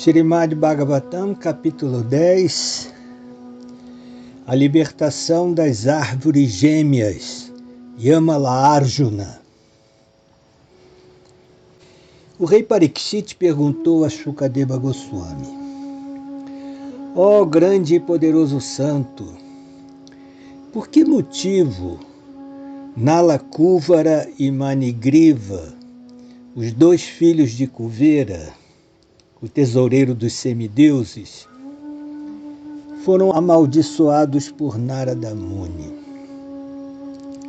Srimad Bhagavatam, capítulo 10, a libertação das árvores gêmeas, Yamala Arjuna. O rei Parikshit perguntou a Shukadeva Goswami: Ó grande e poderoso santo, por que motivo Nala Kuvara e Manigriva, os dois filhos de Kuvera, o tesoureiro dos semideuses, foram amaldiçoados por Narada Muni?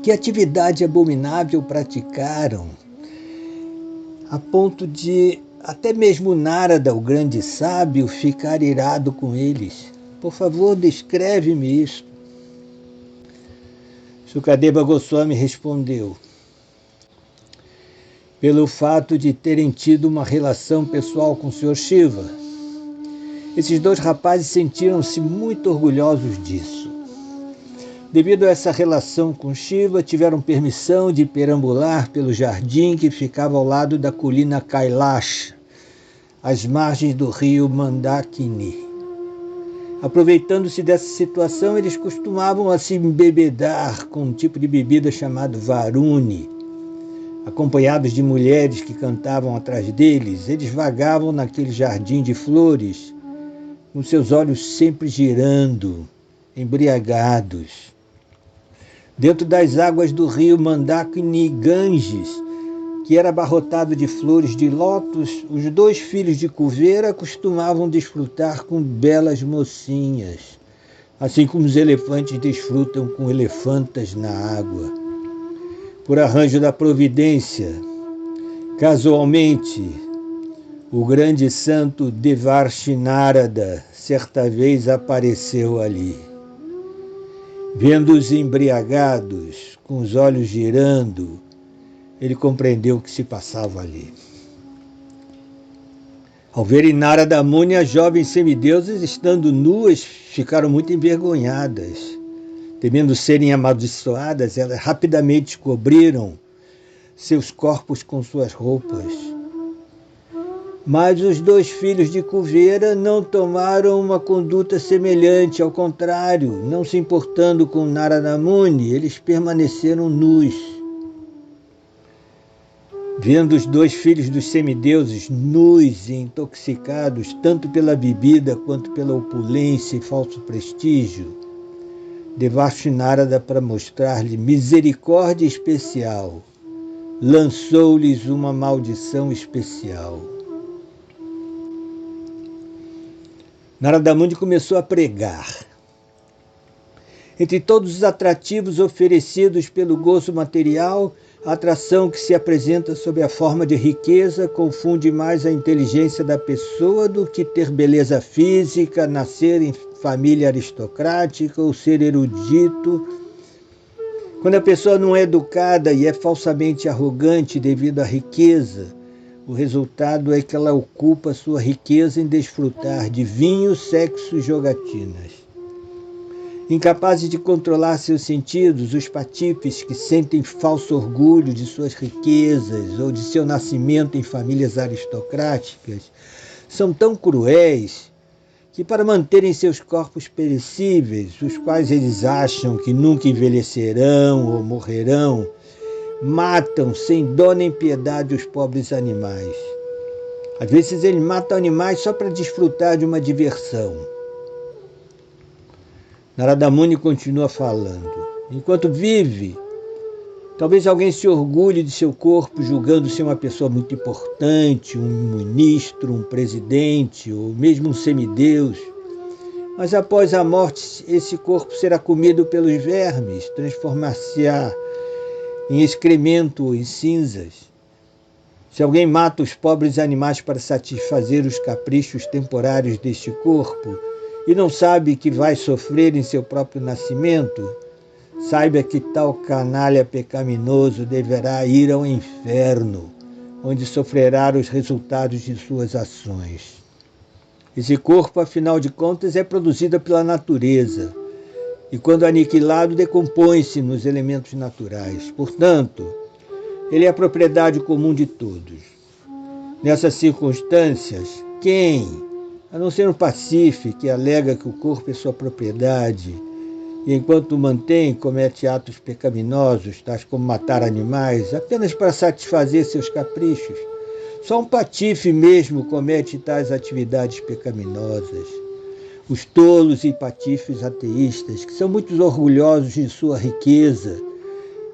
Que atividade abominável praticaram, a ponto de até mesmo Narada, o grande sábio, ficar irado com eles? Por favor, descreve-me isso. Shukadeva Goswami respondeu: pelo fato de terem tido uma relação pessoal com o Sr. Shiva. Esses dois rapazes sentiram-se muito orgulhosos disso. Devido a essa relação com Shiva, tiveram permissão de perambular pelo jardim que ficava ao lado da colina Kailash, às margens do rio Mandakini. Aproveitando-se dessa situação, eles costumavam se embebedar com um tipo de bebida chamado Varuni. Acompanhados de mulheres que cantavam atrás deles, eles vagavam naquele jardim de flores, com seus olhos sempre girando, embriagados. Dentro das águas do rio Mandakini Ganges, que era abarrotado de flores de lótus, os dois filhos de Kuvera costumavam desfrutar com belas mocinhas, assim como os elefantes desfrutam com elefantas na água. Por arranjo da providência, casualmente, o grande santo Devarshi Narada certa vez apareceu ali. Vendo-os embriagados, com os olhos girando, ele compreendeu o que se passava ali. Ao verem Narada Muni, as jovens semideusas, estando nuas, ficaram muito envergonhadas. Temendo serem amaldiçoadas, elas rapidamente cobriram seus corpos com suas roupas. Mas os dois filhos de Kuvera não tomaram uma conduta semelhante, ao contrário, não se importando com Narada Muni, eles permaneceram nus. Vendo os dois filhos dos semideuses nus e intoxicados, tanto pela bebida quanto pela opulência e falso prestígio, Devarshi Narada, para mostrar-lhe misericórdia especial, lançou-lhes uma maldição especial. Narada Muni começou a pregar. Entre todos os atrativos oferecidos pelo gozo material, a atração que se apresenta sob a forma de riqueza confunde mais a inteligência da pessoa do que ter beleza física, nascer em família aristocrática ou ser erudito. Quando a pessoa não é educada e é falsamente arrogante devido à riqueza, o resultado é que ela ocupa sua riqueza em desfrutar de vinho, sexo e jogatinas. Incapazes de controlar seus sentidos, os patifes que sentem falso orgulho de suas riquezas ou de seu nascimento em famílias aristocráticas são tão cruéis que, para manterem seus corpos perecíveis, os quais eles acham que nunca envelhecerão ou morrerão, matam sem dó nem piedade os pobres animais. Às vezes eles matam animais só para desfrutar de uma diversão. Narada Muni continua falando. Enquanto vive, talvez alguém se orgulhe de seu corpo, julgando-se uma pessoa muito importante, um ministro, um presidente, ou mesmo um semideus. Mas após a morte, esse corpo será comido pelos vermes, transformar-se-á em excremento ou em cinzas. Se alguém mata os pobres animais para satisfazer os caprichos temporários deste corpo, e não sabe que vai sofrer em seu próprio nascimento, saiba que tal canalha pecaminoso deverá ir ao inferno, onde sofrerá os resultados de suas ações. Esse corpo, afinal de contas, é produzido pela natureza, e quando aniquilado, decompõe-se nos elementos naturais. Portanto, ele é a propriedade comum de todos. Nessas circunstâncias, quem, a não ser um pacife que alega que o corpo é sua propriedade e, enquanto o mantém, comete atos pecaminosos, tais como matar animais, apenas para satisfazer seus caprichos. Só um patife mesmo comete tais atividades pecaminosas. Os tolos e patifes ateístas, que são muito orgulhosos de sua riqueza,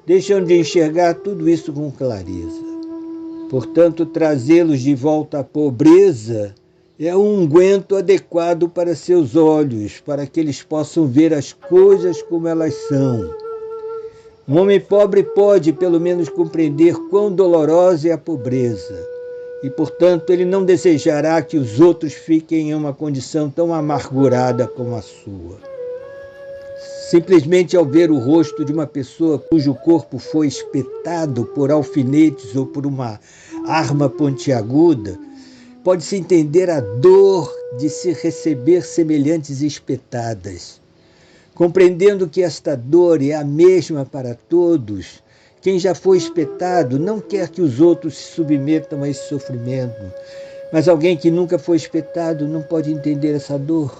deixam de enxergar tudo isso com clareza. Portanto, trazê-los de volta à pobreza é um unguento adequado para seus olhos, para que eles possam ver as coisas como elas são. Um homem pobre pode, pelo menos, compreender quão dolorosa é a pobreza, e, portanto, ele não desejará que os outros fiquem em uma condição tão amargurada como a sua. Simplesmente ao ver o rosto de uma pessoa cujo corpo foi espetado por alfinetes ou por uma arma pontiaguda, pode-se entender a dor de se receber semelhantes espetadas. Compreendendo que esta dor é a mesma para todos, quem já foi espetado não quer que os outros se submetam a esse sofrimento, mas alguém que nunca foi espetado não pode entender essa dor.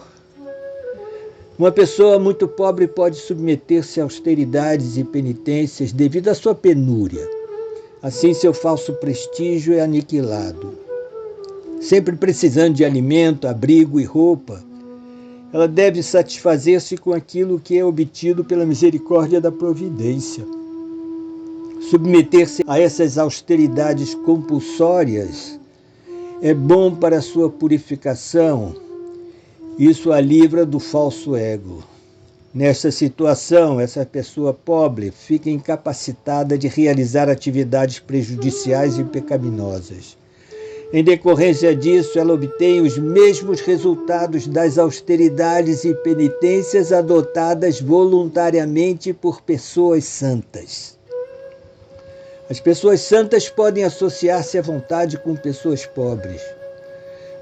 Uma pessoa muito pobre pode submeter-se a austeridades e penitências devido à sua penúria. Assim, seu falso prestígio é aniquilado. Sempre precisando de alimento, abrigo e roupa, ela deve satisfazer-se com aquilo que é obtido pela misericórdia da providência. Submeter-se a essas austeridades compulsórias é bom para a sua purificação. Isso a livra do falso ego. Nesta situação, essa pessoa pobre fica incapacitada de realizar atividades prejudiciais e pecaminosas. Em decorrência disso, ela obtém os mesmos resultados das austeridades e penitências adotadas voluntariamente por pessoas santas. As pessoas santas podem associar-se à vontade com pessoas pobres,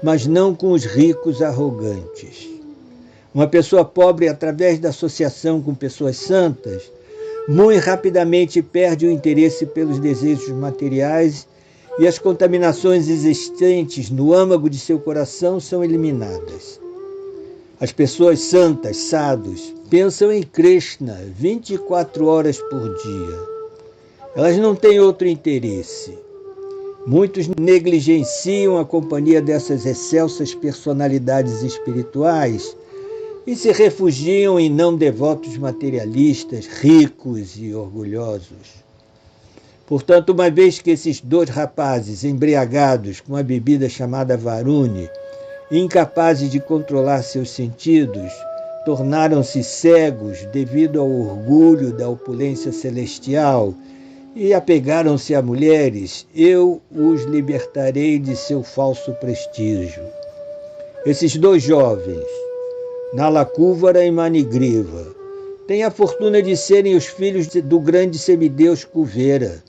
mas não com os ricos arrogantes. Uma pessoa pobre, através da associação com pessoas santas, muito rapidamente perde o interesse pelos desejos materiais e as contaminações existentes no âmago de seu coração são eliminadas. As pessoas santas, sadhus, pensam em Krishna 24 horas por dia. Elas não têm outro interesse. Muitos negligenciam a companhia dessas excelsas personalidades espirituais e se refugiam em não devotos materialistas, ricos e orgulhosos. Portanto, uma vez que esses dois rapazes, embriagados com a bebida chamada Varuni, incapazes de controlar seus sentidos, tornaram-se cegos devido ao orgulho da opulência celestial e apegaram-se a mulheres, eu os libertarei de seu falso prestígio. Esses dois jovens, Nalakuvara e Manigriva, têm a fortuna de serem os filhos do grande semideus Kuvera.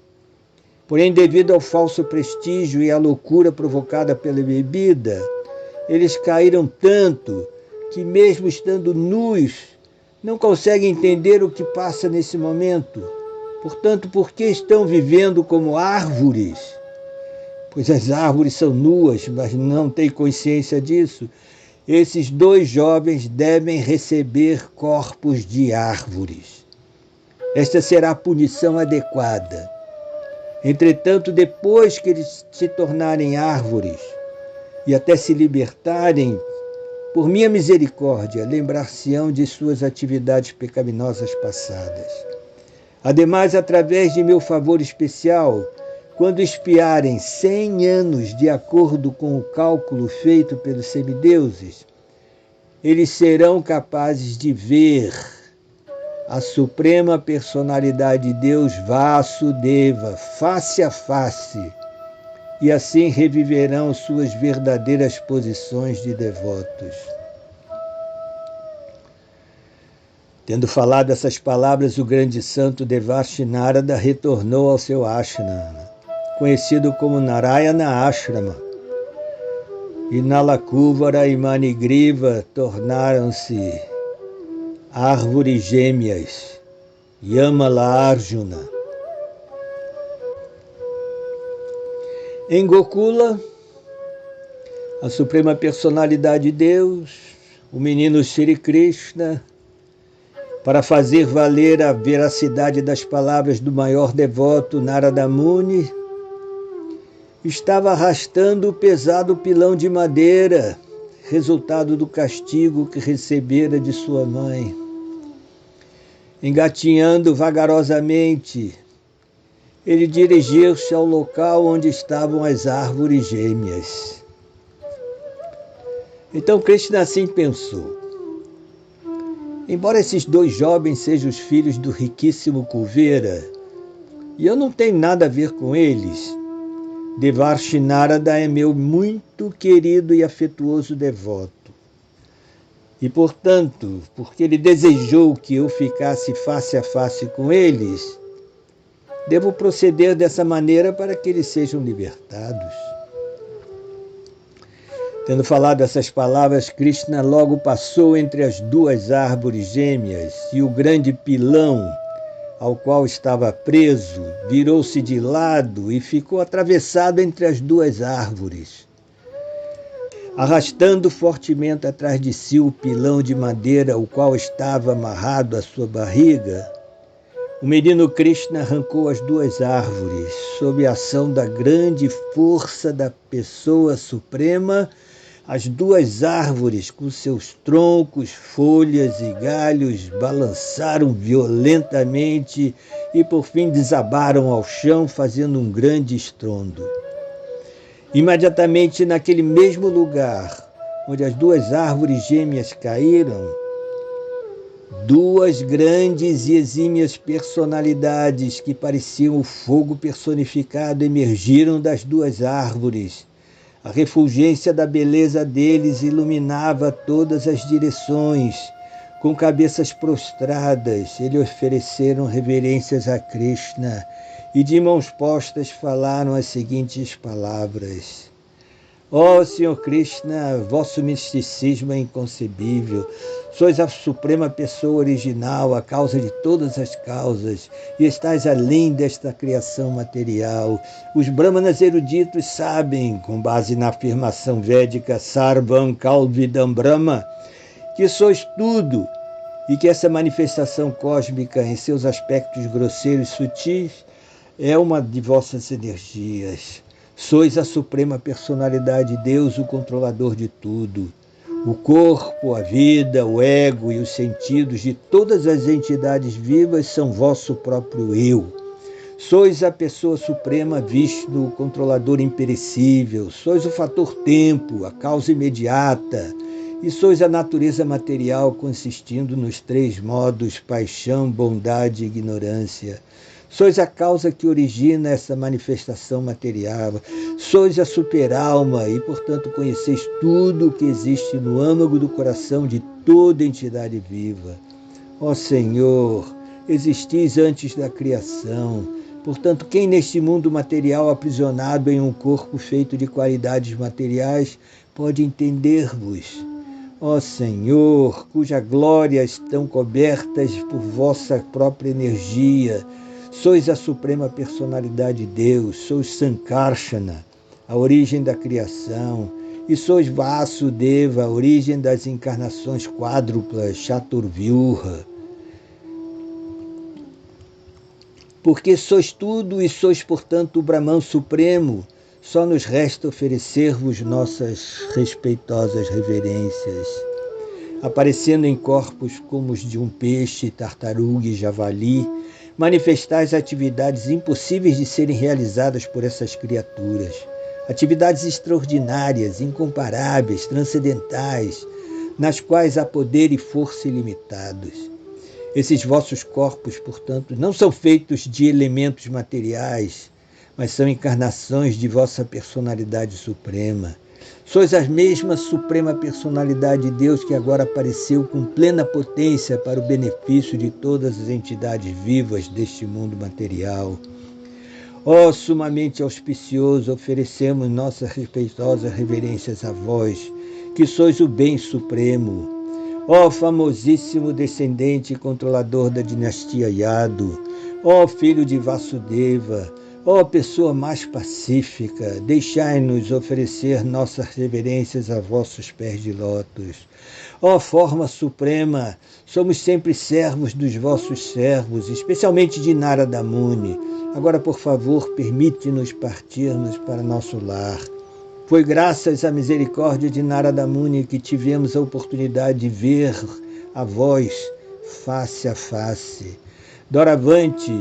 Porém, devido ao falso prestígio e à loucura provocada pela bebida, eles caíram tanto que, mesmo estando nus, não conseguem entender o que passa nesse momento. Portanto, por que estão vivendo como árvores? Pois as árvores são nuas, mas não têm consciência disso. Esses dois jovens devem receber corpos de árvores. Esta será a punição adequada. Entretanto, depois que eles se tornarem árvores e até se libertarem, por minha misericórdia, lembrar-se-ão de suas atividades pecaminosas passadas. Ademais, através de meu favor especial, quando expiarem 100 anos de acordo com o cálculo feito pelos semideuses, eles serão capazes de ver a suprema personalidade de Deus Vasudeva face a face, e assim reviverão suas verdadeiras posições de devotos. Tendo falado essas palavras, o grande santo Devarshi Narada retornou ao seu ashrama, conhecido como Narayana Ashrama. E Nalakuvara e Manigriva tornaram-se árvores gêmeas, Yamala Arjuna. Em Gokula, A Suprema Personalidade de Deus, o menino Shri Krishna, para fazer valer a veracidade das palavras do maior devoto Narada Muni, estava arrastando o pesado pilão de madeira, resultado do castigo que recebera de sua mãe. Engatinhando vagarosamente, ele dirigiu-se ao local onde estavam as árvores gêmeas. Então Krishna assim pensou: embora esses dois jovens sejam os filhos do riquíssimo Kuvera, e eu não tenho nada a ver com eles, Devarshi Narada é meu muito querido e afetuoso devoto. E, portanto, porque ele desejou que eu ficasse face a face com eles, devo proceder dessa maneira para que eles sejam libertados. Tendo falado essas palavras, Krishna logo passou entre as duas árvores gêmeas e o grande pilão ao qual estava preso virou-se de lado e ficou atravessado entre as duas árvores. Arrastando fortemente atrás de si o pilão de madeira ao qual estava amarrado à sua barriga, o menino Krishna arrancou as duas árvores, sob a ação da grande força da Pessoa Suprema. As duas árvores, com seus troncos, folhas e galhos, balançaram violentamente e, por fim, desabaram ao chão, fazendo um grande estrondo. Imediatamente naquele mesmo lugar, onde as duas árvores gêmeas caíram, duas grandes e exímias personalidades que pareciam o fogo personificado emergiram das duas árvores. A refulgência da beleza deles iluminava todas as direções. Com cabeças prostradas, eles ofereceram reverências a Krishna e de mãos postas falaram as seguintes palavras: Ó Senhor Krishna, vosso misticismo é inconcebível. Sois a suprema pessoa original, a causa de todas as causas, e estais além desta criação material. Os brahmanas eruditos sabem, com base na afirmação védica Sarvam Kalvidam Brahma, que sois tudo e que essa manifestação cósmica em seus aspectos grosseiros e sutis é uma de vossas energias. Sois a suprema personalidade de Deus, o controlador de tudo. O corpo, a vida, o ego e os sentidos de todas as entidades vivas são vosso próprio eu. Sois a pessoa suprema, Vishnu, o controlador imperecível. Sois o fator tempo, a causa imediata. E sois a natureza material consistindo nos três modos paixão, bondade e ignorância. Sois a causa que origina essa manifestação material. Sois a superalma e, portanto, conheceis tudo o que existe no âmago do coração de toda entidade viva. Ó Senhor, existis antes da criação. Portanto, quem neste mundo material aprisionado em um corpo feito de qualidades materiais pode entender-vos? Ó Senhor, cuja glória estão cobertas por vossa própria energia, sois a suprema personalidade de Deus, sois Sankarshana, a origem da criação, e sois Vasudeva, a origem das encarnações quádruplas, Chaturvyuha. Porque sois tudo e sois, portanto, o Brahman Supremo, só nos resta oferecer-vos nossas respeitosas reverências. Aparecendo em corpos como os de um peixe, tartaruga e javali, manifestais atividades impossíveis de serem realizadas por essas criaturas. Atividades extraordinárias, incomparáveis, transcendentais, nas quais há poder e força ilimitados. Esses vossos corpos, portanto, não são feitos de elementos materiais, mas são encarnações de vossa personalidade suprema. Sois a mesma suprema personalidade de Deus que agora apareceu com plena potência para o benefício de todas as entidades vivas deste mundo material. Ó sumamente auspicioso, oferecemos nossas respeitosas reverências a vós, que sois o bem supremo. Ó famosíssimo descendente e controlador da dinastia Yadu, ó filho de Vasudeva, Ó pessoa mais pacífica, deixai-nos oferecer nossas reverências a vossos pés de lótus. Ó forma suprema, somos sempre servos dos vossos servos, especialmente de Narada Muni. Agora, por favor, permite-nos partirmos para nosso lar. Foi graças à misericórdia de Narada Muni que tivemos a oportunidade de ver a vós face a face. Doravante,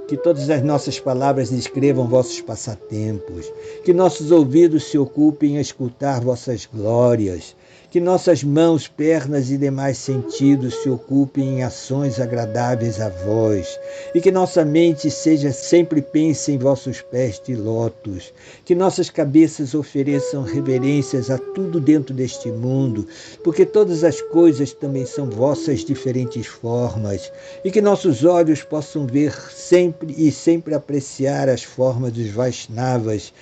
que todas as nossas palavras descrevam vossos passatempos, que nossos ouvidos se ocupem a escutar vossas glórias, que nossas mãos, pernas e demais sentidos se ocupem em ações agradáveis a vós, e que nossa mente sempre pense em vossos pés de lótus, que nossas cabeças ofereçam reverências a tudo dentro deste mundo, porque todas as coisas também são vossas diferentes formas, e que nossos olhos possam ver sempre e sempre apreciar as formas dos Vaishnavas,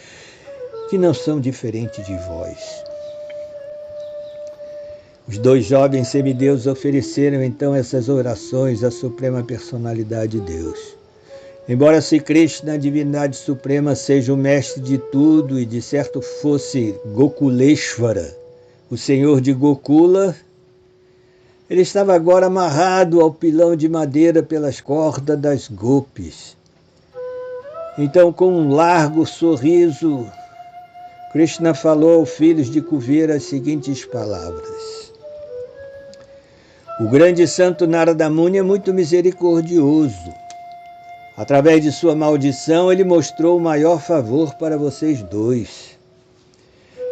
que não são diferentes de vós. Os dois jovens semideuses ofereceram então essas orações à Suprema Personalidade de Deus. Embora Sri Krishna, a divindade suprema, seja o mestre de tudo e de certo fosse Gokuleshvara, o senhor de Gokula, ele estava agora amarrado ao pilão de madeira pelas cordas das gopis. Então, com um largo sorriso, Krishna falou aos filhos de Kuvera as seguintes palavras. O grande santo Narada Muni é muito misericordioso. Através de sua maldição, ele mostrou o maior favor para vocês dois.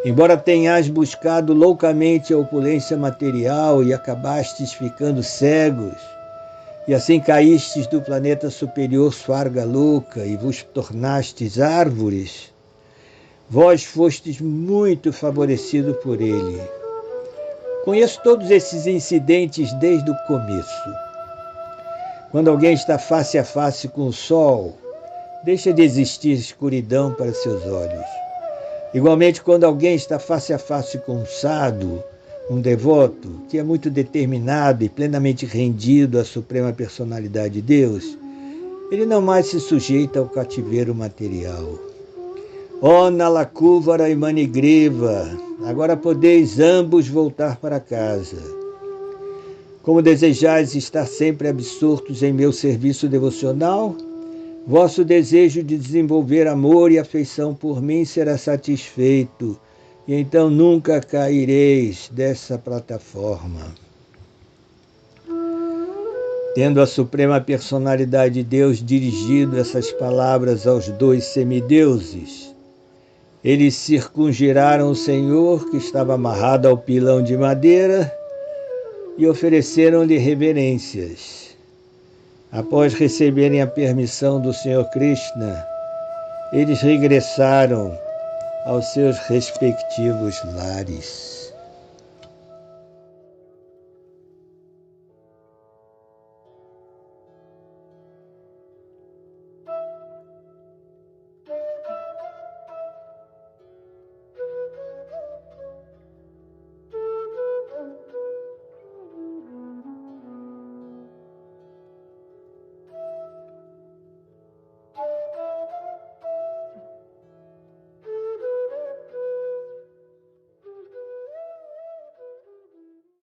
Embora tenhas buscado loucamente a opulência material e acabastes ficando cegos, e assim caístes do planeta superior Svargaloka e vos tornastes árvores, vós fostes muito favorecido por ele. Conheço todos esses incidentes desde o começo. Quando alguém está face a face com o sol, deixa de existir escuridão para seus olhos. Igualmente, quando alguém está face a face com um sadhu, um devoto, que é muito determinado e plenamente rendido à Suprema Personalidade de Deus, ele não mais se sujeita ao cativeiro material. Ó Nalakuvara e Manigriva, agora podeis ambos voltar para casa. Como desejais estar sempre absortos em meu serviço devocional, vosso desejo de desenvolver amor e afeição por mim será satisfeito, e então nunca caireis dessa plataforma. Tendo a Suprema Personalidade de Deus dirigido essas palavras aos dois semideuses, eles circungiraram o Senhor, que estava amarrado ao pilão de madeira, e ofereceram-lhe reverências. Após receberem a permissão do Senhor Krishna, eles regressaram aos seus respectivos lares.